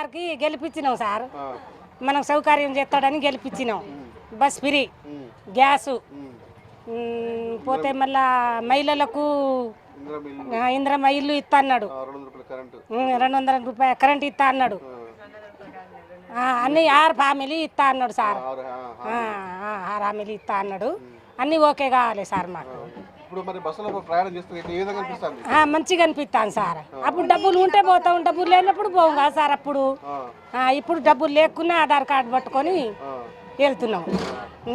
సార్కి గెలిపించినాం సార్. మనం సౌకర్యం చేస్తాడని గెలిపించినాం. బస్ ఫ్రీ, గ్యాసు, పోతే మళ్ళా మహిళలకు ఇంద్రమ్మ ఇల్లు ఇస్తా అన్నాడు, 200 రూపాయల కరెంట్ ఇస్తా అన్నాడు, అన్ని 6 ఫ్యామిలీ ఇస్తా అన్నాడు సార్. 6 ఫ్యామిలీ ఇస్తా అన్నాడు. అన్నీ ఓకే కావాలి సార్ మాకు. మంచిగా అనిపిస్తాను సార్. అప్పుడు డబ్బులు ఉంటే పోతాం, డబ్బులు లేనప్పుడు పోం కదా సార్. అప్పుడు ఇప్పుడు డబ్బులు లేకున్నా ఆధార్ కార్డు పట్టుకొని వెళ్తున్నాం.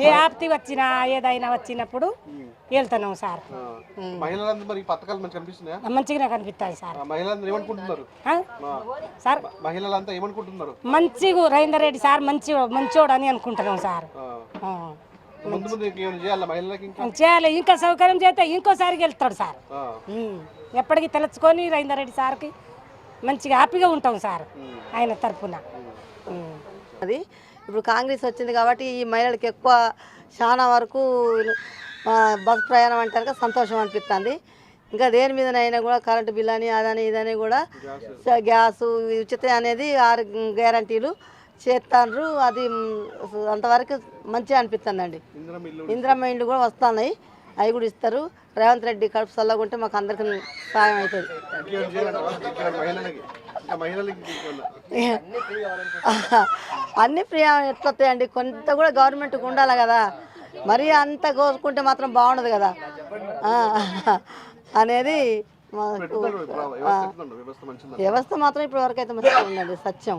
ఏ ఆప్తి వచ్చినా ఏదైనా వచ్చినప్పుడు వెళ్తున్నాం సార్. మంచిగానే కనిపిస్తాయి సార్. మంచిగా రవీందర్ రెడ్డి సార్ మంచోడు అని అనుకుంటున్నాం సార్. చేయాలి, ఇంకా సౌకర్యం చేస్తే ఇంకోసారి వెళ్తాడు సార్. ఎప్పటికీ తెలుసుకొని రవీందర్ రెడ్డి సార్కి మంచిగా హ్యాపీగా ఉంటాం సార్ ఆయన తరఫున. అది ఇప్పుడు కాంగ్రెస్ వచ్చింది కాబట్టి ఈ మహిళలకు ఎక్కువ చాలా వరకు బస్ ప్రయాణం అంటారు సంతోషం అనిపిస్తుంది. ఇంకా దేని మీదనైనా కూడా కరెంటు బిల్ అని అదని ఇదని కూడా గ్యాసు ఉచిత అనేది 6 గ్యారంటీలు చేస్తాండ్రు. అది అంతవరకు మంచిగా అనిపిస్తుందండి. ఇందిరమ్మ ఇండ్లు కూడా వస్తున్నాయి, అవి కూడా ఇస్తారు. రేవంత్ రెడ్డి కడుపు చల్లగా ఉంటే మాకు అందరికి సాయం అవుతుంది. అన్ని ఫ్రీ ఎట్లొస్తాయండి, కొంత కూడా గవర్నమెంట్కి ఉండాలి కదా. మరీ అంత కోసుకుంటే మాత్రం బాగుండదు కదా అనేది వ్యవస్థ మాత్రం ఇప్పటి వరకు అయితే మంచిగా ఉందండి. సత్యం.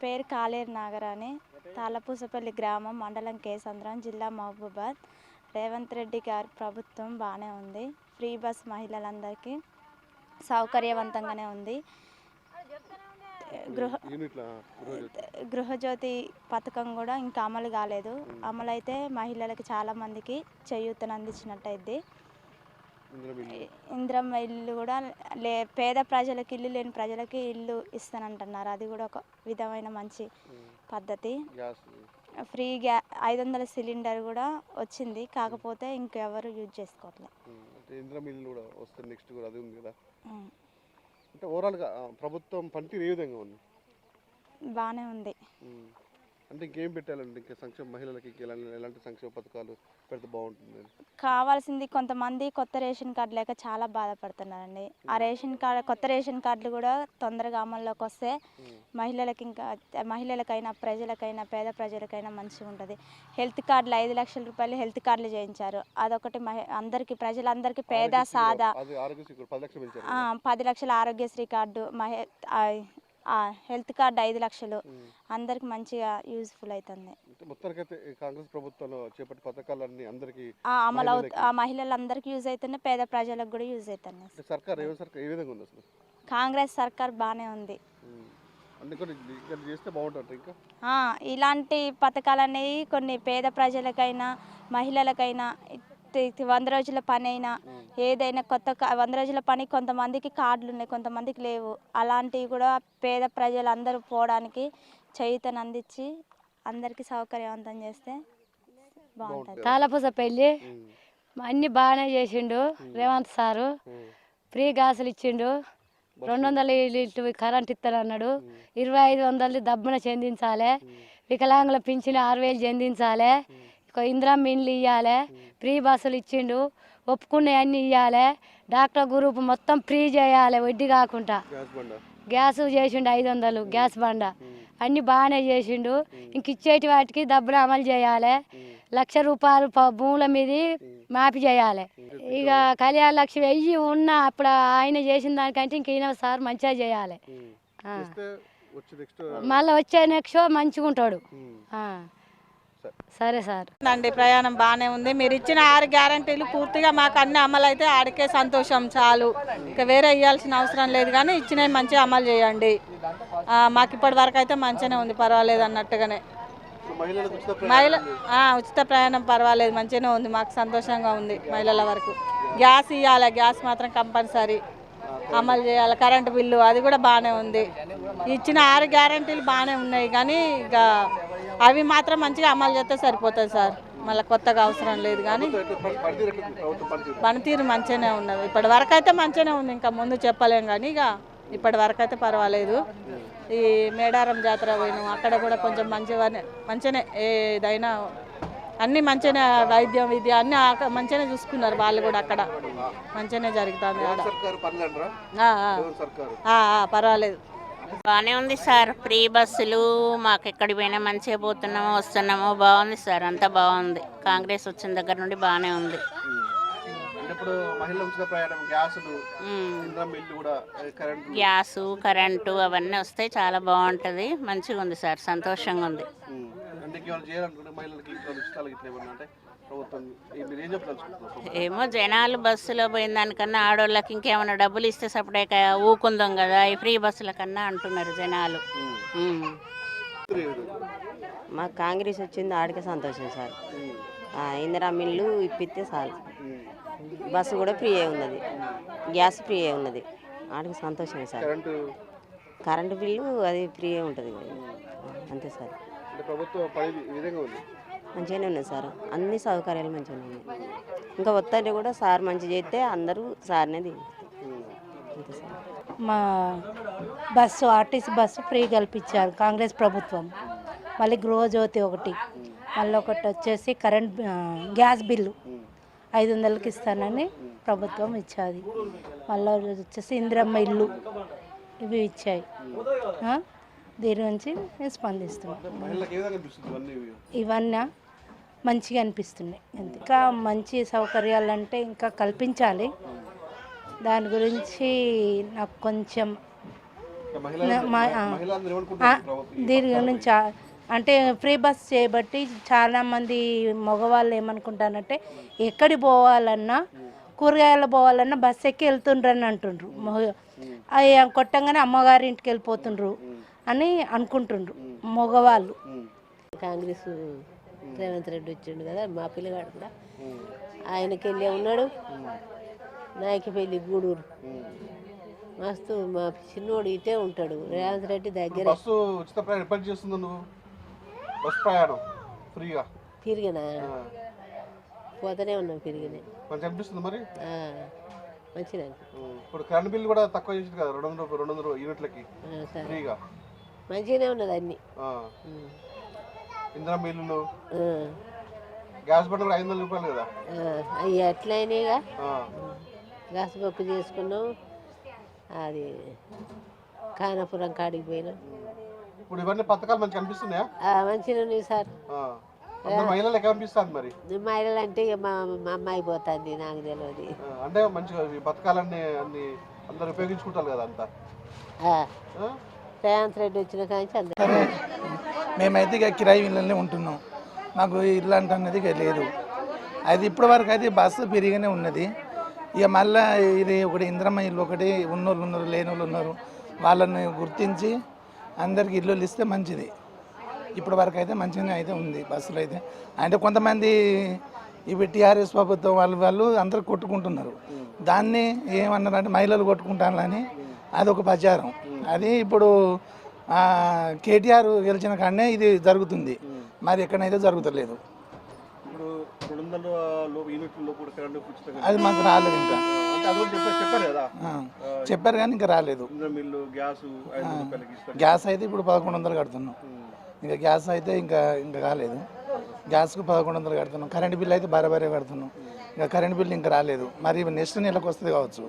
పేరు కాలేరు నాగరాణి, తాళ్ళపూసపల్లి గ్రామం, మండలం కేసంద్రం, జిల్లా మహబూబాద్. రేవంత్ రెడ్డి గారి ప్రభుత్వం బాగానే ఉంది. ఫ్రీ బస్ మహిళలందరికీ సౌకర్యవంతంగానే ఉంది. గృహజ్యోతి పథకం కూడా ఇంకా అమలు కాలేదు. అమలు అయితే మహిళలకు చాలామందికి చేయూతను అందించినట్టయిద్ది. ఇందిరమ్మ ఇల్లు కూడా పేద ప్రజలకు, ఇల్లు లేని ప్రజలకి ఇల్లు ఇస్తానంటున్నారు. అది కూడా ఒక విధమైన మంచి పద్ధతి. ఫ్రీ 500 సిలిండర్ కూడా వచ్చింది, కాకపోతే ఇంకెవరు యూజ్ చేసుకోవట్లేదు. ప్రభుత్వం పనితీరు ఏ విధంగా ఉంది? బాగానే ఉంది. అంటే ఇంకేం పెట్టాలండి? ఇంకా సంక్షేమ మహిళలకి ఎలాంటి సంక్షేమ పథకాలు పెడితే బాగుంటుంది? కావాల్సింది, కొంతమంది కొత్త రేషన్ కార్డు లేక చాలా బాధపడుతున్నారండి. ఆ రేషన్ కార్డు, కొత్త రేషన్ కార్డులు కూడా తొందరగా అమల్లోకి వస్తే మహిళలకైనా ప్రజలకైనా పేద ప్రజలకైనా మంచిగా ఉంటుంది. హెల్త్ కార్డులు 5 లక్షల రూపాయలు హెల్త్ కార్డులు చేయించారు. అదొకటి అందరికీ, ప్రజలందరికీ, పేద సాదా 10 లక్షల ఆరోగ్యశ్రీ కార్డు, హెల్త్ కార్డు 5 లక్షలు, అందరికి మంచిగా యూజ్ఫుల్ అవుతుంది. కాంగ్రెస్ ప్రభుత్వంలో చేపట్టే పథకాలన్నీ అందరికీ అమలు మహిళలందరికీ యూజ్ అవుతున్నాయి, పేద ప్రజలకు కూడా యూజ్ అవుతున్నాయి. కాంగ్రెస్ సర్కార్ బాగానే ఉంది. ఇలాంటి పథకాలు అనేవి కొన్ని పేద ప్రజలకైనా మహిళలకైనా, 100 రోజుల పని అయినా ఏదైనా కొత్త 100 రోజుల పని కొంతమందికి కార్డులు ఉన్నాయి, కొంతమందికి లేవు. అలాంటివి కూడా పేద ప్రజలందరూ పోవడానికి చేయూతను అందించి అందరికీ సౌకర్యవంతం చేస్తే బాగుంటుంది. తాళ్ళపూసపల్లి అన్నీ బాగానే చేసిండు రేవంత్ సారు. ఫ్రీ గ్యాసులు ఇచ్చిండు, 200 యూనిట్లు కరెంట్ ఇస్తానన్నాడు. 2500 దబ్బున చెందించాలి. వికలాంగుల పింఛను 6000 చెందించాలి. ఇందిరమ్మ ఇండ్లు ఇవ్వాలి. ఫ్రీ బస్సులు ఇచ్చిండు, ఒప్పుకునే అన్నీ ఇవ్వాలి. డాక్టర్ గ్రూప్ మొత్తం ఫ్రీ చేయాలి, వడ్డీ కాకుండా. గ్యాస్ చేసిండు 500 గ్యాస్ బండ, అన్నీ బాగానే చేసిండు. ఇంక ఇచ్చేటి వాటికి డబ్బులు అమలు చేయాలి. 1,00,000 రూపాయలు భూముల మీద మాఫీ చేయాలి. ఇక కళ్యాణ లక్ష్మి వెయ్యి ఉన్నా అప్పుడు ఆయన చేసిన దానికంటే ఇంక ఈయన సార్ మంచిగా చేయాలి. మళ్ళీ వచ్చే నెక్స్ట్ మంచిగా ఉంటాడు. సరే సార్. అండి ప్రయాణం బాగానే ఉంది. మీరు ఇచ్చిన 6 గ్యారంటీలు పూర్తిగా మాకు అన్ని అమలు అయితే ఆడికే సంతోషం చాలు. ఇక వేరే ఇవ్వాల్సిన అవసరం లేదు, కానీ ఇచ్చినవి మంచిగా అమలు చేయండి. మాకు ఇప్పటి వరకు అయితే మంచిగానే ఉంది, పర్వాలేదు అన్నట్టుగానే. ఉచిత ప్రయాణం పర్వాలేదు, మంచిగానే ఉంది, మాకు సంతోషంగా ఉంది. మహిళల వరకు గ్యాస్ ఇవ్వాలి, గ్యాస్ మాత్రం కంపల్సరీ అమలు చేయాలి. కరెంటు బిల్లు అది కూడా బాగానే ఉంది. ఇచ్చిన 6 గ్యారంటీలు బాగానే ఉన్నాయి, కానీ ఇక అవి మాత్రం మంచిగా అమలు చేస్తే సరిపోతుంది సార్. మళ్ళీ కొత్తగా అవసరం లేదు, కానీ పనితీరు మంచిగానే ఉన్నది. ఇప్పటి వరకు అయితే మంచిగానే ఉంది, ఇంకా ముందు చెప్పలేం, కానీ ఇక ఇప్పటి వరకు అయితే పర్వాలేదు. ఈ మేడారం జాతర పోయినాం, అక్కడ కూడా కొంచెం మంచిగానే ఏదైనా అన్నీ మంచిగానే వైద్యం విద్య అన్నీ మంచిగానే చూసుకున్నారు వాళ్ళు కూడా. అక్కడ మంచిగానే జరుగుతుంది ఆడ. సర్కారు పనులు అంటారా? ఆ, ఆ. జగన్ సర్కారు పర్వాలేదు. బాగానే ఉంది సార్. ఫ్రీ బస్సులు మాకు ఎక్కడికి పోయినా మంచిగా పోతున్నాము వస్తున్నాము. బాగుంది సార్, అంతా బాగుంది. కాంగ్రెస్ వచ్చిన దగ్గర నుండి బాగానే ఉంది. అంటే ఇప్పుడు మహిళల ఉచిత ప్రయాణం, గ్యాసులు, ఇంధనం బిల్లు కూడా, కరెంట్ గ్యాసు కరెంటు అవన్నీ వస్తాయి, చాలా బాగుంటుంది. మంచిగా ఉంది సార్, సంతోషంగా ఉంది. అంటే ఇంకేమైనా చేయాలనుకుంటే మహిళలకి ఉచితాలు ఇట్లా ఏమన్నా అంటే ప్రభుత్వం మీరు ఏం చెప్పదలుచుకుంటున్నారు? ఏమో జనాలు బస్సులో పోయిన దానికన్నా ఆడోళ్ళకి ఇంకేమైనా డబ్బులు ఇస్తే సపరేట్గా ఊకుందాం కదా, ఈ ఫ్రీ బస్సుల కన్నా అంటున్నారు జనాలు. మాకు కాంగ్రెస్ వచ్చింది ఆడికే సంతోషం సార్. ఇందిరా మిల్లు ఇప్పిస్తే చాలు. బస్సు కూడా ఫ్రీ ఉన్నది, గ్యాస్ ఫ్రీ ఉన్నది, ఆడికి సంతోషమే సార్. కరెంటు బిల్లు అది ఫ్రీ ఉంటుంది అంతే సార్. మంచిగానే ఉన్నది సార్, అన్ని సౌకర్యాలు మంచిగానే ఉన్నాయి. ఇంకా వస్తుంటే కూడా సార్ మంచి చేస్తే అందరూ సార్నే అంతే సార్. మా బస్సు ఆర్టీసీ బస్సు ఫ్రీ కల్పించారు కాంగ్రెస్ ప్రభుత్వం. మళ్ళీ గృహజ్యోతి ఒకటి, మళ్ళీ ఒకటి వచ్చేసి గ్యాస్ బిల్లు 500కి ఇస్తానని ప్రభుత్వం ఇచ్చాది. మళ్ళీ వచ్చేసి ఇందిరమ్మ ఇల్లు ఇవి ఇచ్చాయి. దీని నుంచి నేను స్పందిస్తున్నాను. ఇవన్నీ మంచిగా అనిపిస్తున్నాయి. ఇంకా మంచి సౌకర్యాలు అంటే ఇంకా కల్పించాలి. దాని గురించి నాకు కొంచెం దీని గురించి అంటే ఫ్రీ బస్ చేయబట్టి చాలామంది మగవాళ్ళు ఏమనుకుంటారంటే ఎక్కడికి పోవాలన్నా కూరగాయలు పోవాలన్నా బస్ ఎక్కి వెళ్తుండ్రని అంటుండ్రు. అవి కొట్టంగానే అమ్మగారి ఇంటికి వెళ్ళిపోతుండ్రు అని అనుకుంటుండ్రు మగవాళ్ళు. కాంగ్రెస్ రేవంత్ రెడ్డి వచ్చిండు కదా, మా పిల్లగాడు కూడా ఆయనకి వెళ్ళే ఉన్నాడు. నాయకపల్లి గూడూరు మస్తు, మా చిన్నోడు ఇటే ఉంటాడు. రేవంత్ రెడ్డి దగ్గర తిరిగినా పోతూనే ఉన్నాం, తిరిగినా మంచిగా. ఇప్పుడు కరెంట్ బిల్ కూడా తక్కువ చేసింది కదా, 200 యూనిట్లకి ఫ్రీగా మంచిగానే ఉన్నది అన్ని. ఇంధనం బిల్లులు, గ్యాస్ బండ కూడా 500 రూపాయలు కదా, అవి అట్లయినాయిగా. గ్యాస్ పప్పు చేసుకున్నాం, అది కానాపురం కాడికి పోయినాం. ఇప్పుడు ఇవన్నీ పథకాలు మంచిగా అనిపిస్తున్నాయా? మంచిగా ఉన్నాయి సార్. మహిళలు ఎక్కడ అనిపిస్తుంది మరి? మహిళలు అంటే మా అమ్మాయి పోతుంది, నాకు తెలియదు. అంటే మంచిగా పథకాలన్నీ అన్ని అందరు ఉపయోగించుకుంటారు కదా అంతా. రేవంత్ రెడ్డి వచ్చిన కానీ సరే, మేమైతే ఇక కిరాయి ఇళ్ళనే ఉంటున్నాం. మాకు ఇల్లు అనేది ఇక లేదు. అది ఇప్పటి వరకు అయితే బస్సు పెరిగానే ఉన్నది. ఇక మళ్ళీ ఇది ఒకటి ఇంద్రమ్మ ఇల్లు ఒకటి, ఉన్నోళ్ళు ఉన్నారు, లేని వాళ్ళు ఉన్నారు, వాళ్ళని గుర్తించి అందరికి ఇల్లు ఇస్తే మంచిది. ఇప్పటి వరకు అయితే మంచిగానే అయితే ఉంది బస్సులు అయితే. అంటే కొంతమంది ఇవి టీఆర్ఎస్ ప్రభుత్వం వాళ్ళు అందరూ కొట్టుకుంటున్నారు. దాన్ని ఏమన్నారంటే మహిళలు కొట్టుకుంటానని అదొక ప్రచారం. అది ఇప్పుడు కేటీఆర్ గెలిచిన కాడనే ఇది జరుగుతుంది, మరి ఎక్కడైతే జరుగుతలేదు. అది మాకు రాలేదు ఇంకా. చెప్పారు కానీ ఇంకా రాలేదు. గ్యాస్ అయితే ఇప్పుడు 1100 కడుతున్నాం. ఇంకా గ్యాస్ అయితే ఇంకా కాలేదు. గ్యాస్కు 1100 కడుతున్నాం. కరెంట్ బిల్ అయితే బరాబరే కడుతున్నాం. ఇంకా కరెంట్ బిల్ ఇంకా రాలేదు. మరి నెక్స్ట్ నెలకు వస్తుంది కావచ్చు.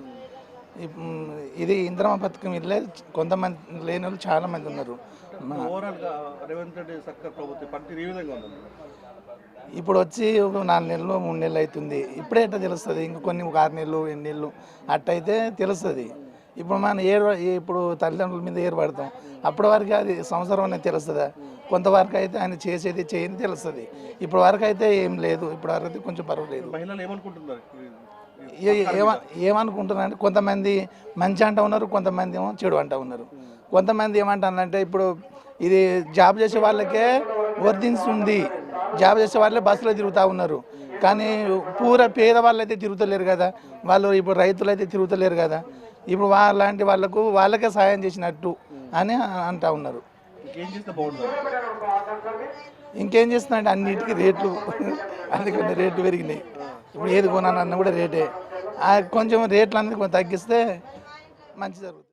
ఇది ఇంద్రమ్మ పథకం ఇల్లే కొంతమంది లేని వాళ్ళు చాలా మంది ఉన్నారు. ఇప్పుడు వచ్చి ఒక 4 నెలలు 3 నెలలు అవుతుంది. ఇప్పుడే ఎట్లా తెలుస్తుంది? ఇంకా కొన్ని 6 నెలలు 8 నెలలు అట్టయితే తెలుస్తుంది. ఇప్పుడు మనం ఇప్పుడు తల్లిదండ్రుల మీద ఏర్పడతాం, అప్పటి వరకు అది సంవత్సరం అనేది తెలుస్తుందా? కొంతవరకు అయితే ఆయన చేసేది చేయని తెలుస్తుంది. ఇప్పటి వరకు అయితే ఏం లేదు. ఇప్పుడు వరకు అయితే కొంచెం పర్వాలేదు. ఏమనుకుంటున్నారు అంటే కొంతమంది మంచి అంటూ ఉన్నారు, కొంతమంది ఏమో చెడు అంటూ ఉన్నారు. కొంతమంది ఏమంటారంటే ఇప్పుడు ఇది జాబ్ చేసే వాళ్ళకే వర్తిస్తుంది, జాబ్ చేసే వాళ్ళే బస్సులో తిరుగుతూ ఉన్నారు. కానీ పేద వాళ్ళు అయితే తిరుగుతలేరు కదా, వాళ్ళు ఇప్పుడు రైతులు అయితే తిరుగుతలేరు కదా. ఇప్పుడు వాళ్ళంటి వాళ్ళకే సాయం చేసినట్టు అని అంటూ ఉన్నారు. ఇంకేం చేస్తున్నా అంటే అన్నిటికీ రేట్లు అందుకని రేట్లు పెరిగినాయి. ఇప్పుడు ఏది కొనాలన్నా కూడా రేటే. కొంచెం రేట్లు అనేది కొంచెం తగ్గిస్తే మంచి జరుగుతుంది.